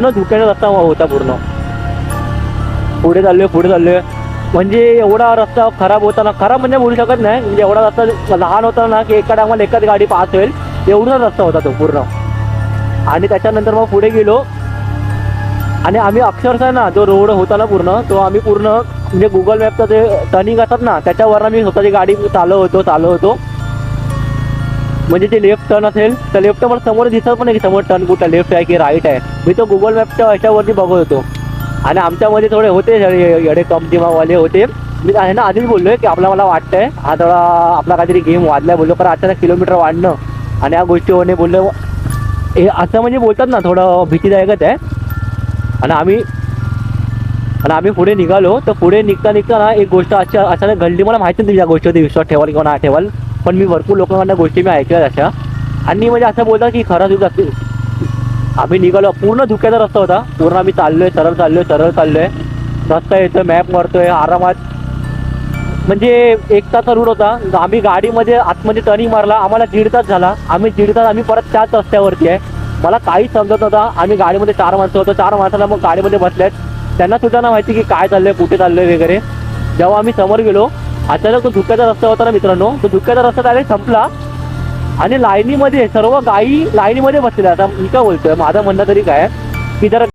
पूर्ण धुक्याचा रस्ता होता. पूर्ण पुढे चाललोय म्हणजे एवढा रस्ता खराब होता ना, खराब म्हणजे बोलू शकत नाही, म्हणजे एवढा रस्ता लहान होता ना की एका टायमाला एकच गाडी पास होईल एवढाच रस्ता होता तो पूर्ण. आणि त्याच्यानंतर मग पुढे गेलो आणि आम्ही अक्षरशः ना जो रोड होता ना पूर्ण तो आम्ही पूर्ण म्हणजे गुगल मॅपचं जे टर्निंग असतात ना त्याच्यावर मी स्वतःची गाडी चालवतो. म्हणजे जे लेफ्ट टर्न असेल तर लेफ्ट मला समोर दिसत पण नाही की समोर टर्न कुठला लेफ्ट आहे की राईट आहे. मी तो गुगल मॅपच्या ह्याच्यावरती बघत होतो. आणि आमच्यामध्ये थोडे होते येडे कमजिमावाले होते. मी आहे ना आधीच बोललोय की मला वाटतंय हा थोडा आपला काहीतरी गेम वाढलाय बोललो, कारण अचानक किलोमीटर वाढणं आणि या गोष्टी होणे बोललो हे असं म्हणजे बोलतात ना थोडं भीतीदायकच आहे. आणि आम्ही पुढे निघालो. तर पुढे निघता ना एक गोष्ट अचानक घडली. मला माहिती नाही या गोष्टीवरती विश्वास ठेवाल किंवा नाही ठेवाल, पण मी भरपूर लोकांना गोष्टी मी ऐकल्या अशा. आणि म्हणजे असं बोलतात की खरंच युग असते. आम्ही निघालो, पूर्ण धुक्याचा रस्ता होता. पूर्ण आम्ही सरळ चाललोय. रस्ता येतोय, मॅप मारतोय आरामात. म्हणजे 1 तासचा रूट होता. आम्ही गाडीमध्ये आतमध्ये टर्निंग मारला, आम्हाला 1.5 तास झाला. आम्ही परत त्याच रस्त्यावरती आहे. मला काहीच समजत नव्हता. आम्ही गाडीमध्ये 4 माणसं होतो. 4 माणसाला मग गाडीमध्ये बसल्यात. त्यांना सुद्धा ना माहिती की काय चाललंय, कुठे चाललंय वगैरे. जेव्हा आम्ही समोर गेलो अचानक तो धुक्याचा रस्ता होता ना मित्रांनो, तो धुक्याचा रस्ता डायरेक्ट संपला आणि लाईनीमध्ये सर्व गायी लाईनीमध्ये बसलेल्या. आता मी काय बोलतोय, माझं म्हणणं तरी काय की जर